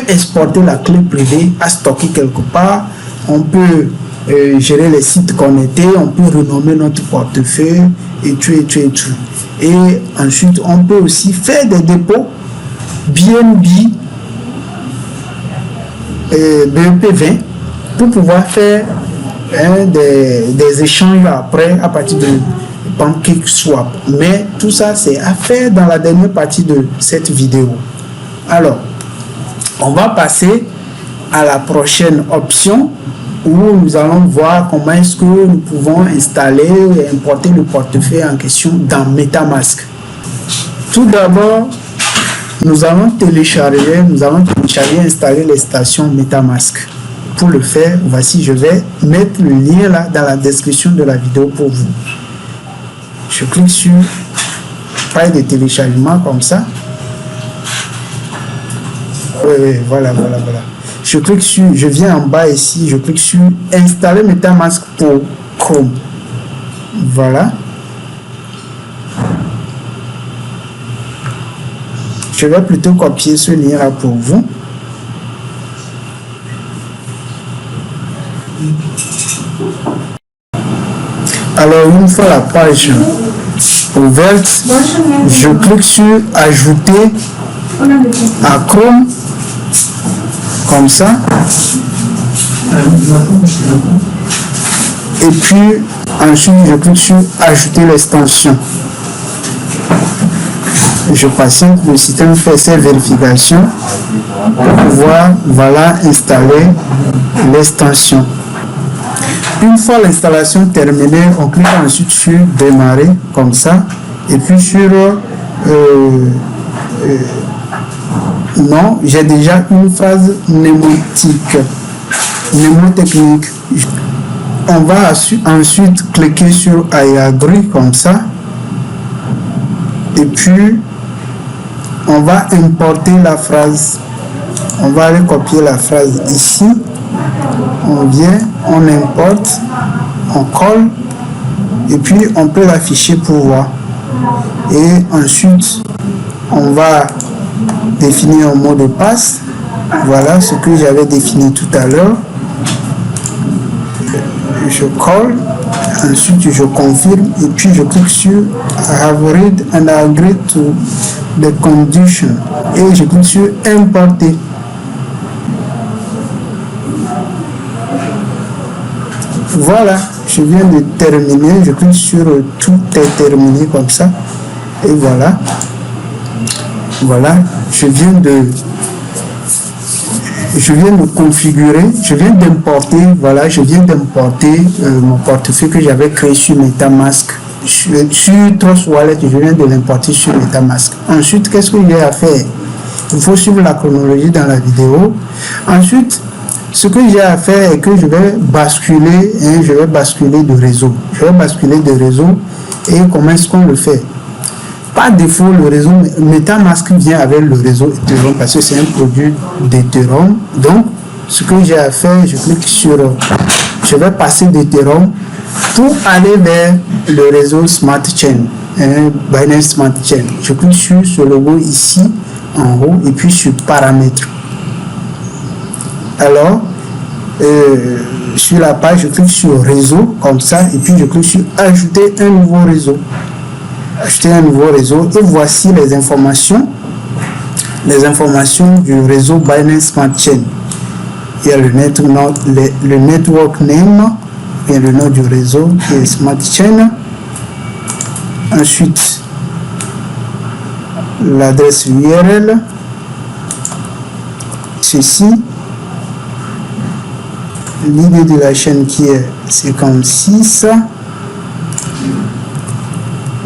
exporter la clé privée à stocker quelque part. On peut gérer les sites connectés. On peut renommer notre portefeuille et tout. Et ensuite, on peut aussi faire des dépôts BNB BEP20 pour pouvoir faire des échanges après à partir de PancakeSwap. Mais tout ça, c'est à faire dans la dernière partie de cette vidéo. Alors, on va passer à la prochaine option où nous allons voir comment est-ce que nous pouvons installer et importer le portefeuille en question dans MetaMask. Tout d'abord, nous allons télécharger et installer les stations MetaMask. Pour le faire, voici, je vais mettre le lien là dans la description de la vidéo pour vous. Je clique sur file de téléchargement comme ça. Oui, voilà. Je clique sur, je viens en bas ici, je clique sur installer MetaMask pour Chrome. Voilà. Je vais plutôt copier ce lien là pour vous. Alors, une fois la page ouverte, je clique sur ajouter à Chrome comme ça. Et puis ensuite je clique sur ajouter l'extension. Je patiente, le système fait ses vérifications pour pouvoir installer l'extension. Une fois l'installation terminée, on clique ensuite sur démarrer comme ça et puis sur non, j'ai déjà une phrase mnémotechnique. On va ensuite cliquer sur I agree comme ça et puis on va importer la phrase. On va aller copier la phrase ici. On vient, on importe, on colle et puis on peut l'afficher pour voir. Et ensuite, on va définir un mot de passe. Voilà ce que j'avais défini tout à l'heure. Je colle, ensuite je confirme et puis je clique sur I have read and agree to the condition et je clique sur importer. Voilà, je viens de terminer, je clique sur tout est terminé comme ça et voilà, je viens de configurer, je viens d'importer, mon portefeuille que j'avais créé sur MetaMask, sur Trust Wallet, je viens de l'importer sur MetaMask. Ensuite, qu'est-ce que j'ai à faire? Il faut suivre la chronologie dans la vidéo. Ensuite, ce que j'ai à faire est que je vais basculer de réseau. Et comment est-ce qu'on le fait? Par défaut, le réseau MetaMask vient avec le réseau Ethereum parce que c'est un produit d'Ethereum. Donc, ce que j'ai à faire, je clique sur, je vais passer d'Ethereum pour aller vers le réseau Smart Chain, Binance Smart Chain. Je clique sur ce logo ici en haut et puis sur paramètres. Alors, sur la page, je clique sur réseau comme ça et puis je clique sur ajouter un nouveau réseau. Acheter un nouveau réseau et voici les informations du réseau Binance Smart Chain. Il y a le network name et le nom du réseau qui est Smart Chain. Ensuite, l'adresse URL, ceci, l'idée de la chaîne qui est 56.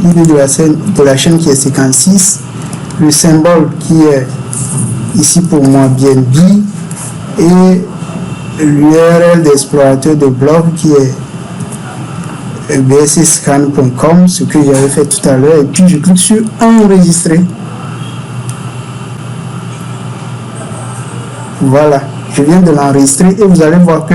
L'idée de la chaîne qui est 56, le symbole qui est ici pour moi BNB et l'URL d'explorateur de blog qui est bsscan.com, ce que j'avais fait tout à l'heure, et puis je clique sur enregistrer. Voilà, je viens de l'enregistrer et vous allez voir que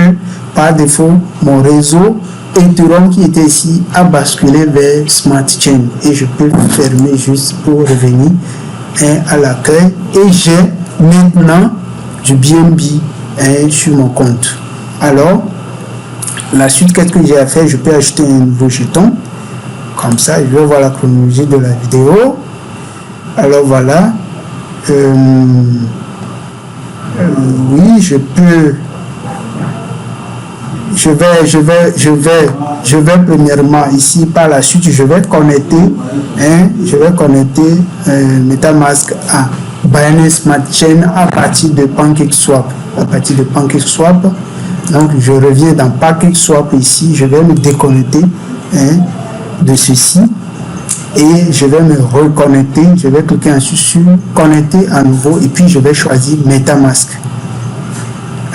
par défaut mon réseau Ethereum qui était ici a basculé vers Smart Chain et je peux fermer juste pour revenir à l'accueil et j'ai maintenant du BNB sur mon compte. Alors la suite, qu'est-ce que j'ai à faire? Je peux ajouter un nouveau jeton comme ça. Je vais voir la chronologie de la vidéo. Alors voilà, oui, je peux, je vais premièrement ici, par la suite je vais connecter MetaMask à Binance Smart Chain à partir de PancakeSwap. Donc je reviens dans PancakeSwap ici, je vais me déconnecter de ceci et je vais me reconnecter. Je vais cliquer ensuite sur connecter à nouveau et puis je vais choisir MetaMask.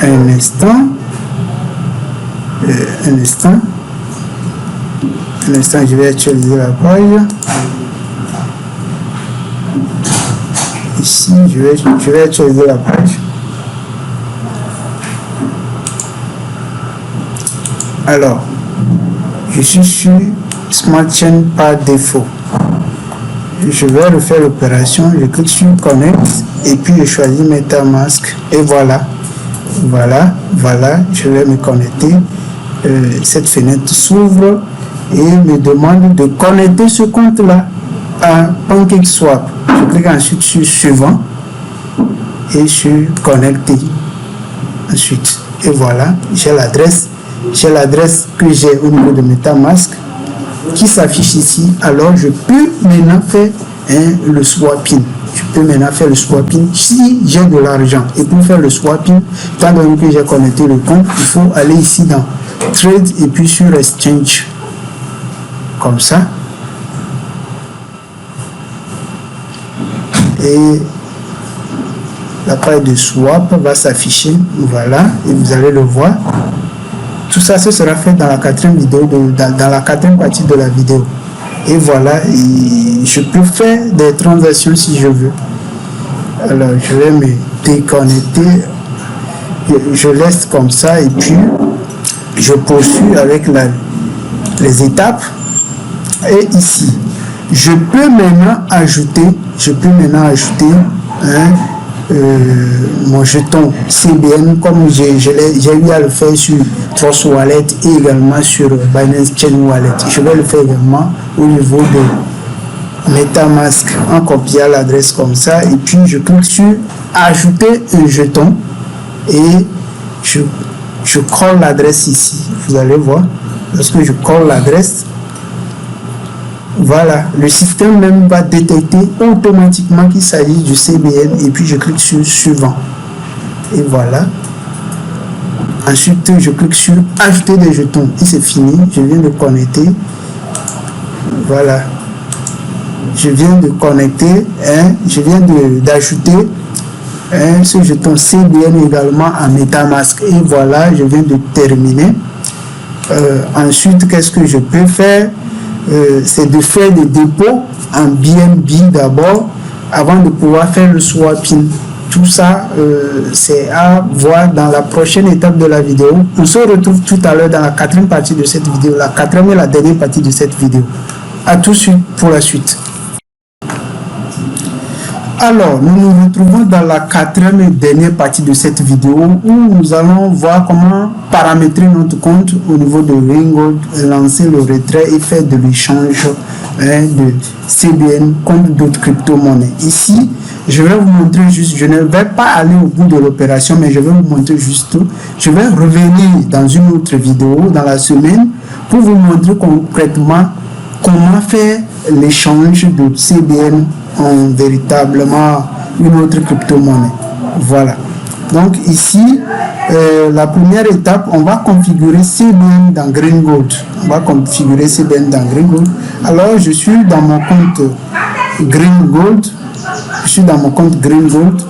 Un instant, je vais actualiser la page. Ici, je vais actualiser la page. Alors, je suis sur Smart Chain par défaut. Je vais refaire l'opération. Je clique sur Connect et puis je choisis MetaMask et voilà. Je vais me connecter. Cette fenêtre s'ouvre et me demande de connecter ce compte-là à PancakeSwap. Je clique ensuite sur Suivant et sur Connecter. Ensuite, et voilà, j'ai l'adresse que j'ai au niveau de MetaMask qui s'affiche ici. Alors je peux maintenant faire le swapping. Si j'ai de l'argent. Et pour faire le swapping, tant que j'ai connecté le compte, il faut aller ici dans Trade et puis sur Exchange. Comme ça. Et la page de swap va s'afficher. Voilà. Et vous allez le voir. Tout ça, ce sera fait dans la quatrième vidéo, dans la quatrième partie de la vidéo. Et voilà, et je peux faire des transactions si je veux. Alors, je vais me déconnecter. Je laisse comme ça et puis je poursuis avec les étapes. Et ici, je peux maintenant ajouter mon jeton CBN comme j'ai eu à le faire sur Trust Wallet et également sur Binance Chain Wallet. Je vais le faire également au niveau de MetaMask en copiant l'adresse comme ça et puis je clique sur ajouter un jeton et je colle l'adresse ici. Vous allez voir, lorsque je colle l'adresse, voilà, le système même va détecter automatiquement qu'il s'agit du CBN et puis je clique sur suivant. Et voilà. Ensuite, je clique sur ajouter des jetons et c'est fini. Je viens de connecter. Voilà. Je viens de connecter. Je viens d'ajouter ce jeton CBN également à MetaMask. Et voilà, je viens de terminer. Ensuite, qu'est-ce que je peux faire? C'est de faire des dépôts en BNB d'abord avant de pouvoir faire le swapping. Tout ça, c'est à voir dans la prochaine étape de la vidéo. On se retrouve tout à l'heure dans la quatrième partie de cette vidéo, la quatrième et la dernière partie de cette vidéo. À tout de suite pour la suite. Alors, nous nous retrouvons dans la quatrième et dernière partie de cette vidéo où nous allons voir comment paramétrer notre compte au niveau de Ringgold, lancer le retrait et faire de l'échange de CBN contre d'autres crypto-monnaies. Ici, je vais vous montrer juste, je ne vais pas aller au bout de l'opération, mais je vais vous montrer juste, je vais revenir dans une autre vidéo dans la semaine pour vous montrer concrètement comment faire l'échange de CBN en véritablement une autre crypto-monnaie. Voilà. Donc ici, la première étape, on va configurer CBN dans Greengold. Alors, je suis dans mon compte Greengold. Je suis dans mon compte Green Gold.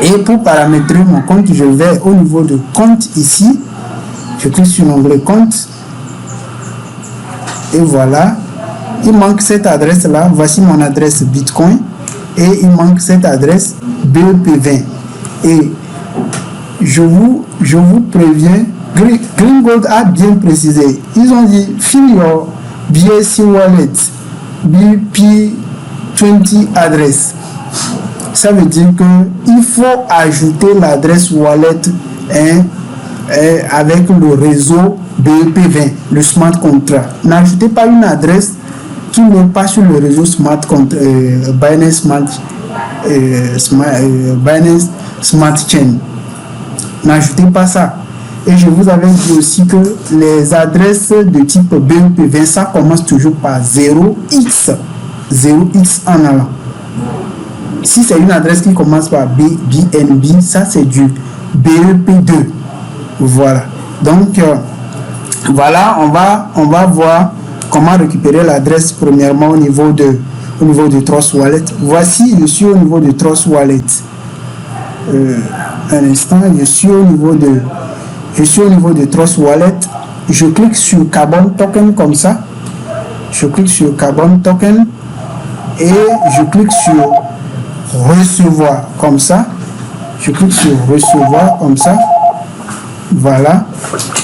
Et pour paramétrer mon compte, je vais au niveau de compte ici. Je clique sur l'onglet compte. Et voilà. Il manque cette adresse-là. Voici mon adresse Bitcoin. Et il manque cette adresse BEP20. Et je vous préviens, Green Gold a bien précisé. Ils ont dit, fill your BSC wallet BP20 adresse. Ça veut dire qu'il faut ajouter l'adresse wallet avec le réseau BEP20, le smart contract. N'ajoutez pas une adresse qui n'est pas sur le réseau smart contract, Binance Smart Chain. N'ajoutez pas ça. Et je vous avais dit aussi que les adresses de type BEP20, ça commence toujours par 0x. 0x en allant. Si c'est une adresse qui commence par BNB, ça c'est du BEP2. Voilà. Donc, voilà, on va voir comment récupérer l'adresse premièrement au niveau de Trust Wallet. Voici, je suis au niveau de Trust Wallet. Un instant, je suis au niveau de Trust Wallet. Je clique sur Carbon Token comme ça. Je clique sur Carbon Token et je clique sur recevoir comme ça. Je clique sur recevoir comme ça. Voilà.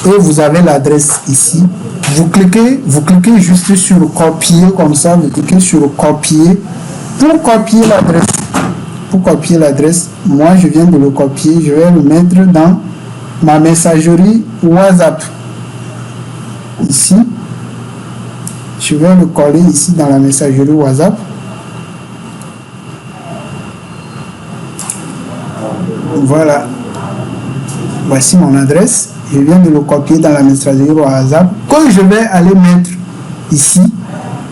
Et vous avez l'adresse ici. Vous cliquez juste sur copier comme ça. Vous cliquez sur copier. Pour copier l'adresse, moi je viens de le copier. Je vais le mettre dans ma messagerie WhatsApp. Ici. Je vais le coller ici dans la messagerie WhatsApp. Voilà. Voici mon adresse. Je viens de le copier dans la messagerie WhatsApp. Quand je vais aller mettre ici,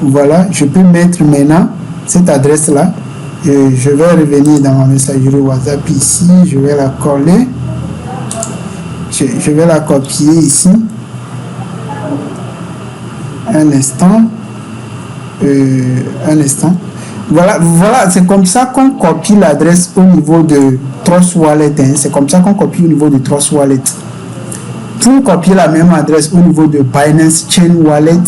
voilà, je peux mettre maintenant cette adresse-là. Je vais revenir dans ma messagerie WhatsApp ici. Je vais la coller. Je vais la copier ici. Un instant. Voilà, c'est comme ça qu'on copie l'adresse au niveau de Trust Wallet. C'est comme ça qu'on copie au niveau de Trust Wallet. Pour copier la même adresse au niveau de Binance Chain Wallet,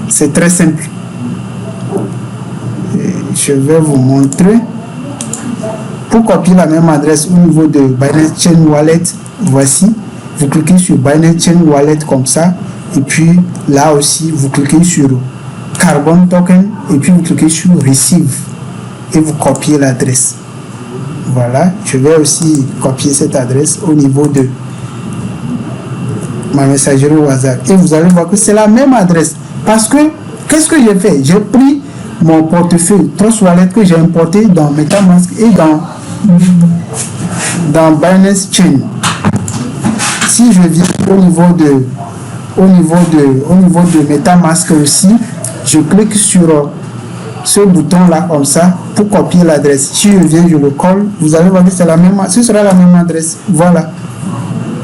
c'est très simple. Je vais vous montrer. Pour copier la même adresse au niveau de Binance Chain Wallet, voici. Vous cliquez sur Binance Chain Wallet comme ça. Et puis là aussi, vous cliquez sur Carbon Token et puis vous cliquez sur Receive et vous copiez l'adresse. Voilà, je vais aussi copier cette adresse au niveau de ma messagerie WhatsApp et vous allez voir que c'est la même adresse. Parce que, qu'est-ce que j'ai fait? J'ai pris mon portefeuille Trust Wallet que j'ai importé dans MetaMask et dans Binance Chain. Si je viens au niveau de MetaMask aussi, je clique sur ce bouton là comme ça pour copier l'adresse. Si je viens, je le colle, vous allez voir que c'est la même, ce sera la même adresse. Voilà,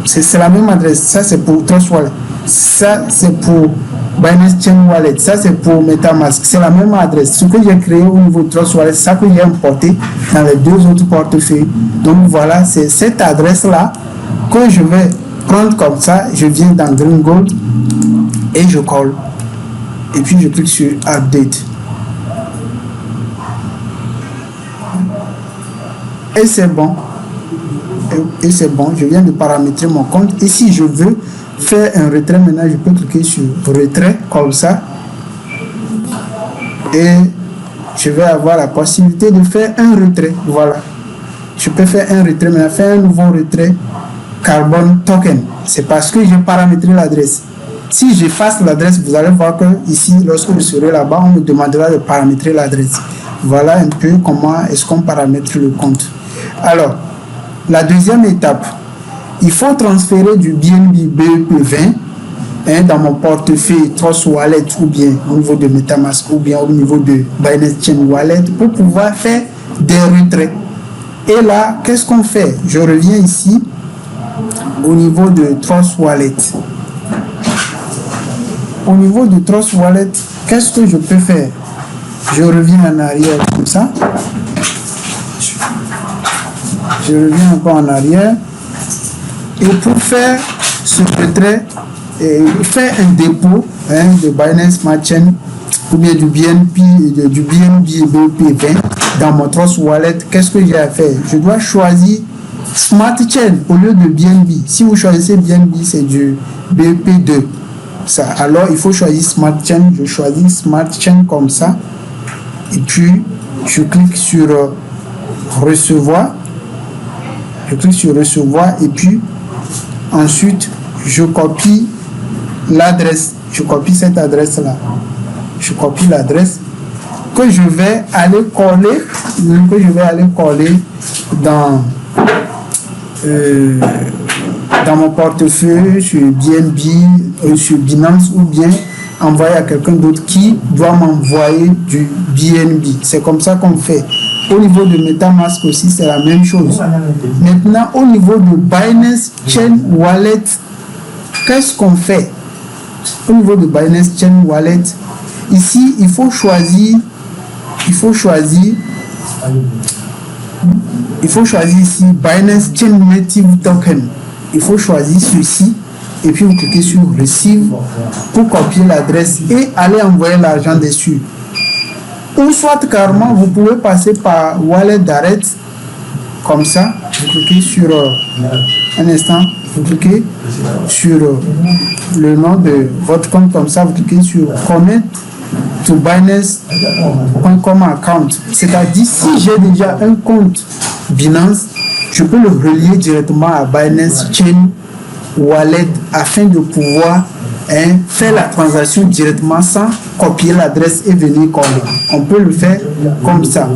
c'est la même adresse. Ça c'est pour Trust Wallet, ça c'est pour Binance Chain Wallet, ça c'est pour MetaMask. C'est la même adresse. Ce que j'ai créé au niveau de Trust Wallet, ça que j'ai importé dans les deux autres portefeuilles. Donc voilà, c'est cette adresse là que je vais prendre comme ça. Je viens dans Green Gold et je colle. Et puis je clique sur Update. Et c'est bon. Et c'est bon. Je viens de paramétrer mon compte. Et si je veux faire un retrait maintenant, je peux cliquer sur Retrait comme ça. Et je vais avoir la possibilité de faire un retrait. Voilà. Je peux faire un retrait maintenant, faire un nouveau retrait Carbon Token. C'est parce que j'ai paramétré l'adresse. Si j'efface l'adresse, vous allez voir que ici, lorsque je serai là-bas, on me demandera de paramétrer l'adresse. Voilà un peu comment est-ce qu'on paramètre le compte. Alors, la deuxième étape, il faut transférer du BNB BEP20 dans mon portefeuille Trust Wallet ou bien au niveau de MetaMask ou bien au niveau de Binance Chain Wallet pour pouvoir faire des retraits. Et là, qu'est-ce qu'on fait? Je reviens ici au niveau de Trust Wallet. Au niveau de Trust Wallet, qu'est-ce que je peux faire? Je reviens en arrière comme ça. Je reviens encore en arrière. Et pour faire ce retrait, faire un dépôt de Binance Smart Chain ou bien du BNB et BNB20 dans mon Trust Wallet, qu'est-ce que j'ai à faire? Je dois choisir Smart Chain au lieu de BNB. Si vous choisissez BNB, c'est du BP2. Ça, alors, il faut choisir Smart Chain. Je choisis Smart Chain comme ça. Et puis, je clique sur Recevoir. Je clique sur Recevoir et puis, ensuite, je copie l'adresse. Je copie cette adresse-là. Je copie l'adresse que je vais aller coller dans mon portefeuille sur BNB, sur Binance, ou bien envoyer à quelqu'un d'autre qui doit m'envoyer du BNB. C'est comme ça qu'on fait. Au niveau de MetaMask aussi, c'est la même chose. Maintenant, au niveau de Binance Chain Wallet, qu'est-ce qu'on fait? Au niveau de Binance Chain Wallet, ici, il faut choisir ici Binance Chain Native Token. Il faut choisir ceci et puis vous cliquez sur Receive pour copier l'adresse et aller envoyer l'argent dessus. Ou soit carrément, vous pouvez passer par Wallet Direct comme ça. Vous cliquez sur un instant, vous cliquez sur le nom de votre compte comme ça, vous cliquez sur Connect to Binance.com account. C'est-à-dire, si j'ai déjà un compte Binance, je peux le relier directement à Binance Chain Wallet afin de pouvoir faire la transaction directement sans copier l'adresse et venir coller. On peut le faire comme ça.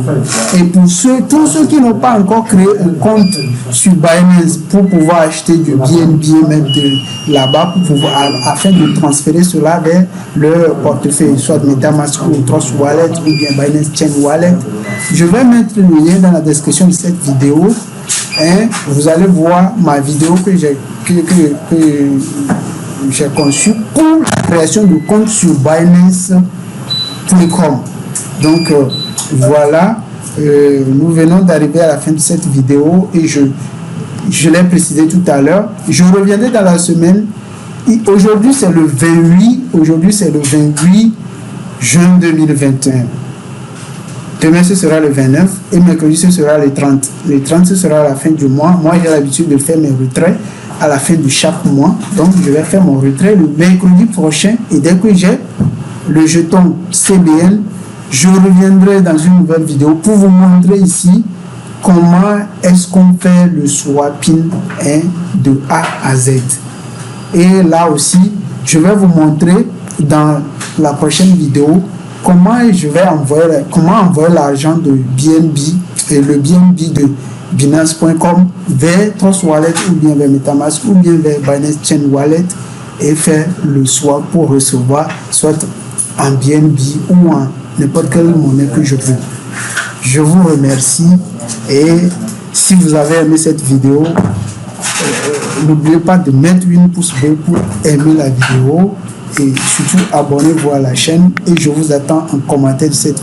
Et pour tous ceux qui n'ont pas encore créé un compte sur Binance pour pouvoir acheter du BNB même de là-bas afin de transférer cela vers leur portefeuille, soit MetaMask ou Trust Wallet ou bien Binance Chain Wallet, je vais mettre le lien dans la description de cette vidéo. Vous allez voir ma vidéo que j'ai conçue pour la création de compte sur Binance.com. Donc voilà, nous venons d'arriver à la fin de cette vidéo et je l'ai précisé tout à l'heure. Je reviendrai dans la semaine. Aujourd'hui c'est le 28 juin 2021. Demain, ce sera le 29 et mercredi, ce sera le 30. Le 30, ce sera à la fin du mois. Moi, j'ai l'habitude de faire mes retraits à la fin de chaque mois. Donc, je vais faire mon retrait le mercredi prochain. Et dès que j'ai le jeton CBN, je reviendrai dans une nouvelle vidéo pour vous montrer ici comment est-ce qu'on fait le swapping de A à Z. Et là aussi, je vais vous montrer dans la prochaine vidéo comment envoyer l'argent de BNB et le BNB de Binance.com vers Trust Wallet ou bien vers MetaMask ou bien vers Binance Chain Wallet et faire le swap pour recevoir soit en BNB ou en n'importe quelle monnaie que je veux. Je vous remercie et si vous avez aimé cette vidéo, n'oubliez pas de mettre une pouce bleu pour aimer la vidéo. Et surtout abonnez-vous à la chaîne et je vous attends en commentaire de cette